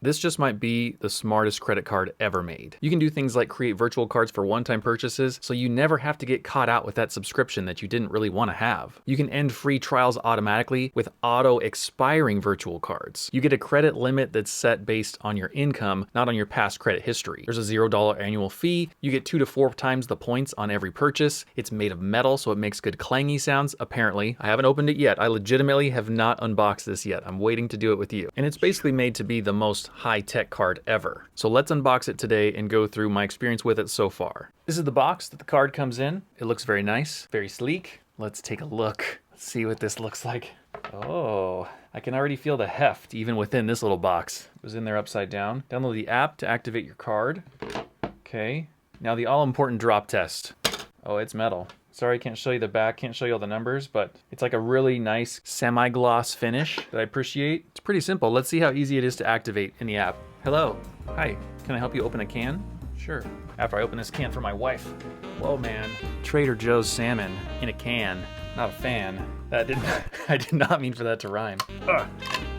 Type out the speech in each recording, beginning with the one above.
This just might be the smartest credit card ever made. You can do things like create virtual cards for one-time purchases, so you never have to get caught out with that subscription that you didn't really want to have. You can end free trials automatically with auto-expiring virtual cards. You get a credit limit that's set based on your income, not on your past credit history. There's a $0 annual fee. You get 2 to 4 times the points on every purchase. It's made of metal, so it makes good clangy sounds, apparently. I haven't opened it yet. I legitimately have not unboxed this yet. I'm waiting to do it with you. And it's basically made to be the most high-tech card ever. So let's unbox it today and go through my experience with it so far. This is the box that the card comes in. It looks very nice, very sleek. Let's take a look. Let's see what this looks like. Oh, I can already feel the heft even within this little box. It was in there upside down. Download the app to activate your card. Okay, now the all-important drop test. Oh, it's metal. Sorry, I can't show you the back, can't show you all the numbers, but it's like a really nice semi-gloss finish that I appreciate. It's pretty simple. Let's see how easy it is to activate in the app. Hello. Hi. Can I help you open a can? Sure. After I open this can for my wife. Whoa, man. Trader Joe's salmon in a can. Not a fan. I did not mean for that to rhyme. Ugh.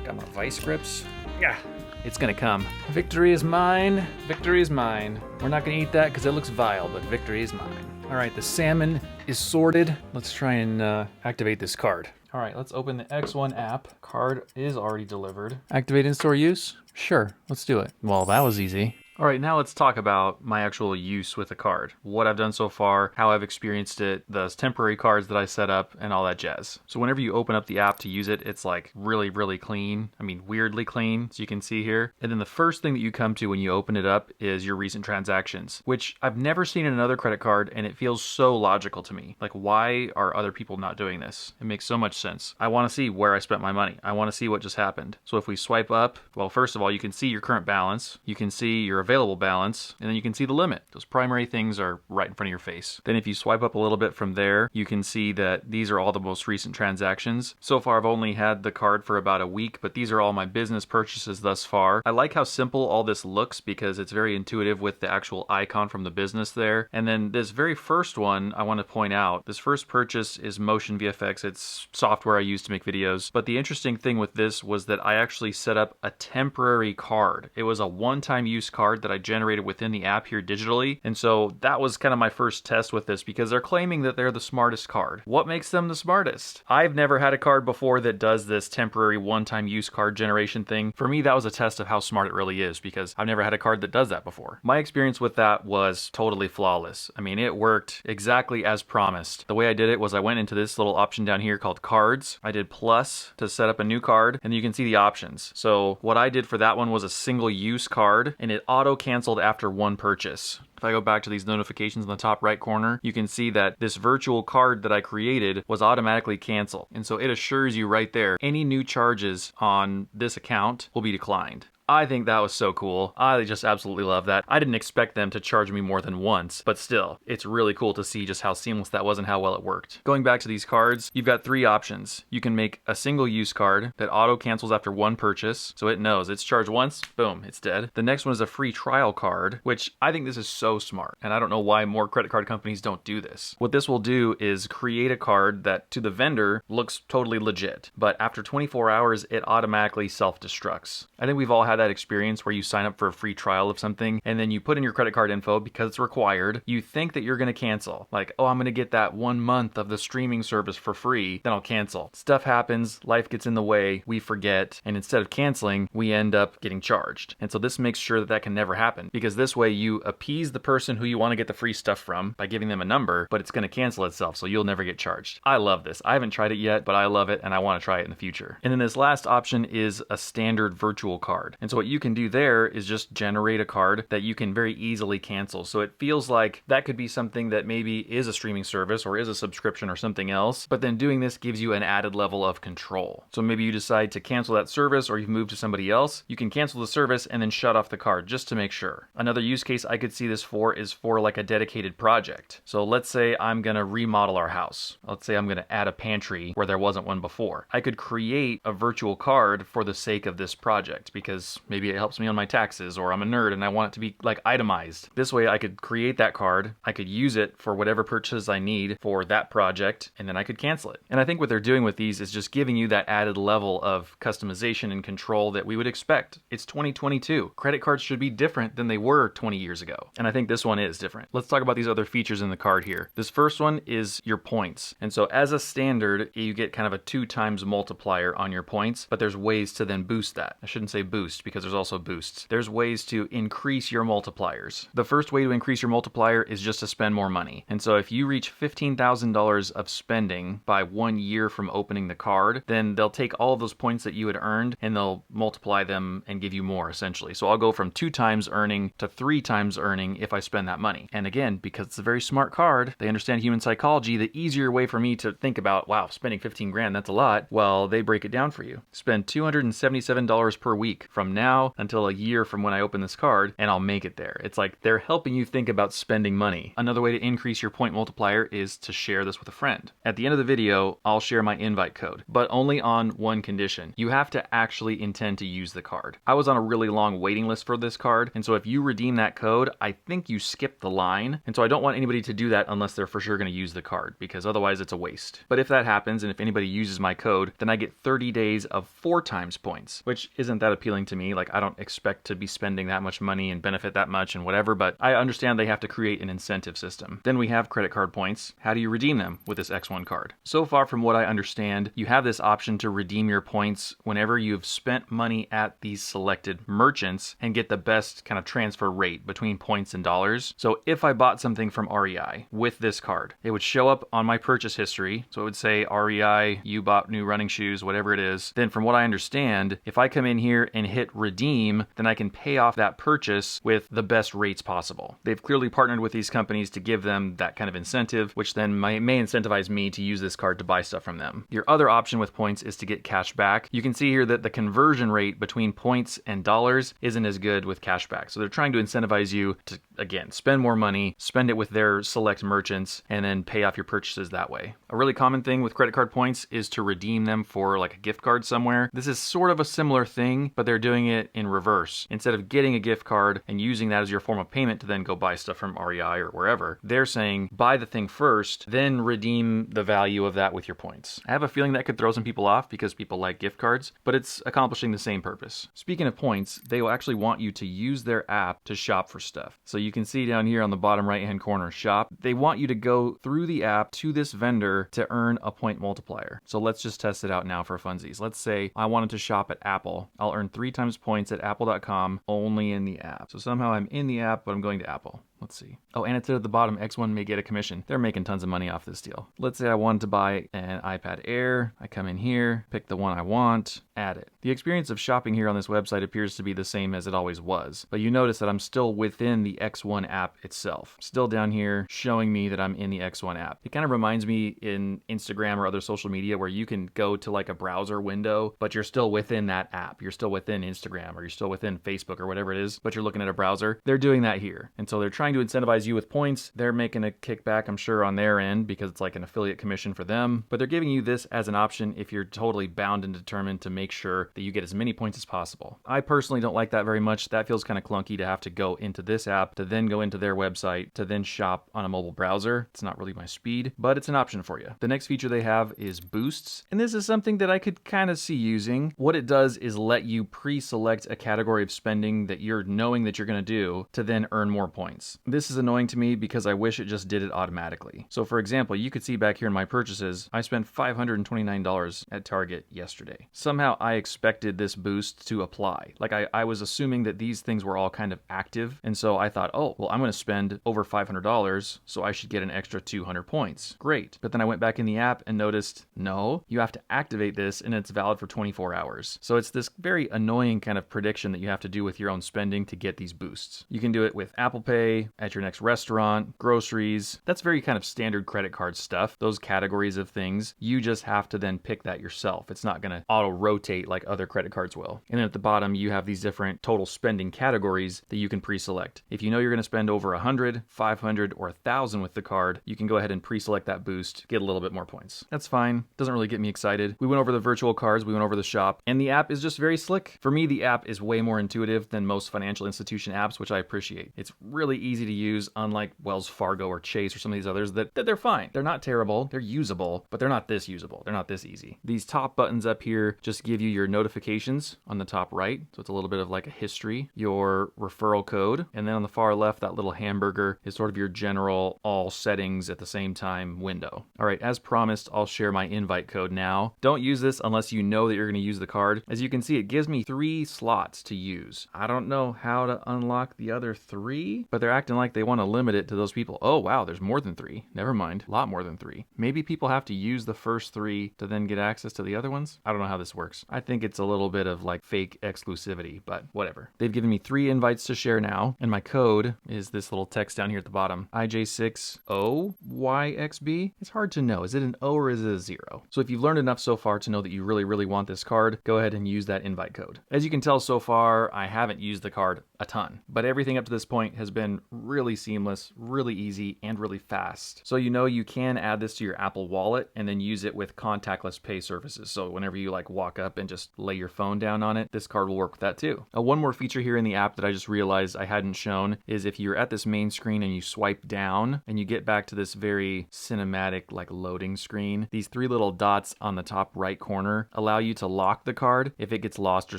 Got my vice grips. Yeah. It's gonna come. Victory is mine. Victory is mine. We're not gonna eat that because it looks vile, but victory is mine. All right, the salmon is sorted. Let's try and activate this card. All right, let's open the X1 app. Card is already delivered. Activate in-store use? Sure, let's do it. Well, that was easy. All right, now let's talk about my actual use with the card. What I've done so far, how I've experienced it, the temporary cards that I set up, and all that jazz. So whenever you open up the app to use it, it's like really, really clean. I mean, weirdly clean, as you can see here. And then the first thing that you come to when you open it up is your recent transactions, which I've never seen in another credit card, and it feels so logical to me. Like, why are other people not doing this? It makes so much sense. I want to see where I spent my money. I want to see what just happened. So if we swipe up, well, first of all, you can see your current balance. You can see your available balance, and then you can see the limit. Those primary things are right in front of your face. Then if you swipe up a little bit from there, you can see that these are all the most recent transactions. So far, I've only had the card for about a week, but these are all my business purchases thus far. I like how simple all this looks because it's very intuitive with the actual icon from the business there. And then this very first one, I want to point out, this first purchase is Motion VFX. It's software I use to make videos. But the interesting thing with this was that I actually set up a temporary card. It was a one-time use card that I generated within the app here digitally. And so that was kind of my first test with this because they're claiming that they're the smartest card. What makes them the smartest? I've never had a card before that does this temporary one-time use card generation thing. For me, that was a test of how smart it really is because I've never had a card that does that before. My experience with that was totally flawless. I mean, it worked exactly as promised. The way I did it was I went into this little option down here called cards. I did plus to set up a new card, and you can see the options. So what I did for that one was a single use card, and it auto canceled after one purchase. If I go back to these notifications in the top right corner, you can see that this virtual card that I created was automatically canceled. And so it assures you right there, any new charges on this account will be declined. I think that was so cool. I just absolutely love that. I didn't expect them to charge me more than once, but still, it's really cool to see just how seamless that was and how well it worked. Going back to these cards, you've got 3 options. You can make a single use card that auto cancels after one purchase, so it knows it's charged once, boom, it's dead. The next one is a free trial card, which I think this is so smart, and I don't know why more credit card companies don't do this. What this will do is create a card that to the vendor looks totally legit, but after 24 hours, it automatically self-destructs. I think we've all had that experience where you sign up for a free trial of something and then you put in your credit card info because it's required. You think that you're going to cancel. Like, oh, I'm going to get that 1 month of the streaming service for free, then I'll cancel. Stuff happens, life gets in the way, we forget, and instead of canceling, we end up getting charged. And so this makes sure that that can never happen because this way you appease the person who you want to get the free stuff from by giving them a number, but it's going to cancel itself, so you'll never get charged. I love this. I haven't tried it yet, but I love it and I want to try it in the future. And then this last option is a standard virtual card. And so what you can do there is just generate a card that you can very easily cancel. So it feels like that could be something that maybe is a streaming service or is a subscription or something else, but then doing this gives you an added level of control. So maybe you decide to cancel that service or you've moved to somebody else, you can cancel the service and then shut off the card just to make sure. Another use case I could see this for is for like a dedicated project. So let's say I'm gonna remodel our house. Let's say I'm gonna add a pantry where there wasn't one before. I could create a virtual card for the sake of this project because because maybe it helps me on my taxes, or I'm a nerd and I want it to be like itemized. This way I could create that card, I could use it for whatever purchases I need for that project, and then I could cancel it. And I think what they're doing with these is just giving you that added level of customization and control that we would expect. It's 2022. Credit cards should be different than they were 20 years ago. And I think this one is different. Let's talk about these other features in the card here. This first one is your points. And so as a standard, you get kind of a 2 times multiplier on your points, but there's ways to then boost that. I shouldn't say boost because there's also boosts. There's ways to increase your multipliers. The first way to increase your multiplier is just to spend more money. And so if you reach $15,000 of spending by 1 year from opening the card, then they'll take all of those points that you had earned and they'll multiply them and give you more essentially. So I'll go from 2 times earning to 3 times earning if I spend that money. And again, because it's a very smart card, they understand human psychology, the easier way for me to think about, wow, spending 15 grand, that's a lot. Well, they break it down for you. Spend $277 per week from now until a year from when I open this card, and I'll make it there. It's like they're helping you think about spending money. Another way to increase your point multiplier is to share this with a friend. At the end of the video, I'll share my invite code, but only on one condition. You have to actually intend to use the card. I was on a really long waiting list for this card, and so if you redeem that code, I think you skip the line, and so I don't want anybody to do that unless they're for sure going to use the card, because otherwise it's a waste. But if that happens, and if anybody uses my code, then I get 30 days of 4 times points, which isn't that appealing to me. Like, I don't expect to be spending that much money and benefit that much and whatever, but I understand they have to create an incentive system. Then we have credit card points. How do you redeem them with this X1 card? So far from what I understand, you have this option to redeem your points whenever you've spent money at these selected merchants and get the best kind of transfer rate between points and dollars. So if I bought something from REI with this card, it would show up on my purchase history. So it would say REI, you bought new running shoes, whatever it is. Then from what I understand, if I come in here and hit redeem, then I can pay off that purchase with the best rates possible. They've clearly partnered with these companies to give them that kind of incentive, which then may incentivize me to use this card to buy stuff from them. Your other option with points is to get cash back. You can see here that the conversion rate between points and dollars isn't as good with cash back. So they're trying to incentivize you to, again, spend more money, spend it with their select merchants, and then pay off your purchases that way. A really common thing with credit card points is to redeem them for like a gift card somewhere. This is sort of a similar thing, but they're doing it in reverse. Instead of getting a gift card and using that as your form of payment to then go buy stuff from REI or wherever, they're saying buy the thing first, then redeem the value of that with your points. I have a feeling that could throw some people off because people like gift cards, but it's accomplishing the same purpose. Speaking of points, they will actually want you to use their app to shop for stuff. So you can see down here on the bottom right hand corner, shop. They want you to go through the app to this vendor to earn a point multiplier. So let's just test it out now for funsies. Let's say I wanted to shop at Apple. I'll earn 3 times points at apple.com only in the app. So somehow I'm in the app, but I'm going to Apple. Let's see. Oh, and it said at the bottom, X1 may get a commission. They're making tons of money off this deal. Let's say I wanted to buy an iPad Air. I come in here, pick the one I want, add it. The experience of shopping here on this website appears to be the same as it always was, but you notice that I'm still within the X1 app itself. Still down here showing me that I'm in the X1 app. It kind of reminds me in Instagram or other social media where you can go to like a browser window, but you're still within that app. You're still within Instagram or you're still within Facebook or whatever it is, but you're looking at a browser. They're doing that here. And so they're trying to incentivize you with points. They're making a kickback, I'm sure, on their end because it's like an affiliate commission for them, but they're giving you this as an option if you're totally bound and determined to make sure that you get as many points as possible. I personally don't like that very much. That feels kind of clunky to have to go into this app, to then go into their website, to then shop on a mobile browser. It's not really my speed, but it's an option for you. The next feature they have is boosts, and this is something that I could kind of see using. What it does is let you pre-select a category of spending that you're knowing that you're going to do to then earn more points. This is annoying to me because I wish it just did it automatically. So for example, you could see back here in my purchases, I spent $529 at Target yesterday. Somehow I expected this boost to apply. Like I was assuming that these things were all kind of active. And so I thought, oh, well, I'm going to spend over $500, so I should get an extra 200 points. Great. But then I went back in the app and noticed, no, you have to activate this and it's valid for 24 hours. So it's this very annoying kind of prediction that you have to do with your own spending to get these boosts. You can do it with Apple Pay, at your next restaurant, groceries. That's very kind of standard credit card stuff. Those categories of things, you just have to then pick that yourself. It's not going to auto-rotate rotate like other credit cards will. And then at the bottom, you have these different total spending categories that you can pre-select. If you know you're going to spend over 100, 500, or 1,000 with the card, you can go ahead and pre-select that boost, get a little bit more points. That's fine. Doesn't really get me excited. We went over the virtual cards, we went over the shop, and the app is just very slick. For me, the app is way more intuitive than most financial institution apps, which I appreciate. It's really easy to use, unlike Wells Fargo or Chase or some of these others that they're fine. They're not terrible. They're usable, but they're not this usable. They're not this easy. These top buttons up here just give you your notifications on the top right. So it's a little bit of like a history, your referral code, and then on the far left, that little hamburger is sort of your general all settings at the same time window. All right, as promised, I'll share my invite code now. Don't use this unless you know that you're going to use the card. As you can see, it gives me 3 slots to use. I don't know how to unlock the other 3, but they're acting like they want to limit it to those people. Oh, wow, there's more than 3. Never mind, a lot more than 3. Maybe people have to use the first 3 to then get access to the other ones? I don't know how this works. I think it's a little bit of like fake exclusivity, but whatever. They've given me 3 invites to share now, and my code is this little text down here at the bottom, IJ6OYXB. It's hard to know. Is it an O or is it a 0? So if you've learned enough so far to know that you really want this card, go ahead and use that invite code. As you can tell so far, I haven't used the card a ton, but everything up to this point has been really seamless, really easy, and really fast. So you know you can add this to your Apple Wallet and then use it with contactless pay services. So whenever you like walk up and just lay your phone down on it, this card will work with that too. One more feature here in the app that I just realized I hadn't shown is if you're at this main screen and you swipe down and you get back to this very cinematic like loading screen, these 3 little dots on the top right corner allow you to lock the card if it gets lost or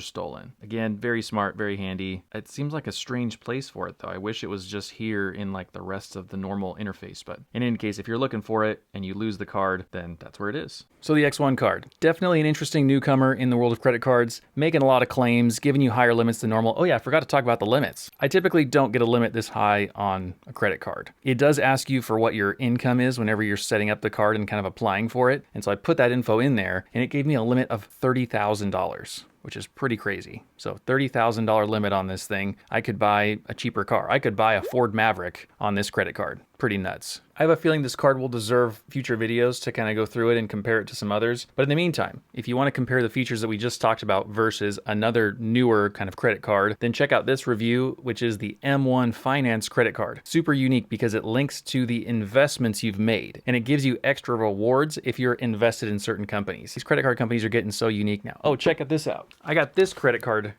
stolen. Again, very smart, very handy. It seems like a strange place for it though. I wish it was just here in like the rest of the normal interface, but in any case, if you're looking for it and you lose the card, then that's where it is. So the X1 card, definitely an interesting newcomer in the world of credit cards, making a lot of claims, giving you higher limits than normal. Oh yeah, I forgot to talk about the limits. I typically don't get a limit this high on a credit card. It does ask you for what your income is whenever you're setting up the card and kind of applying for it. And so I put that info in there and it gave me a limit of $30,000. Which is pretty crazy. So $30,000 limit on this thing. I could buy a cheaper car. I could buy a Ford Maverick on this credit card. Pretty nuts. I have a feeling this card will deserve future videos to kind of go through it and compare it to some others. But in the meantime, if you want to compare the features that we just talked about versus another newer kind of credit card, then check out this review, which is the M1 Finance credit card. Super unique because it links to the investments you've made and it gives you extra rewards if you're invested in certain companies. These credit card companies are getting so unique now. Oh, check this out. I got this credit card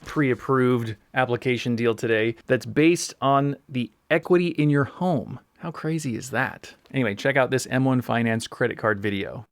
pre-approved application deal today that's based on the equity in your home. How crazy is that? Anyway, check out this M1 Finance credit card video.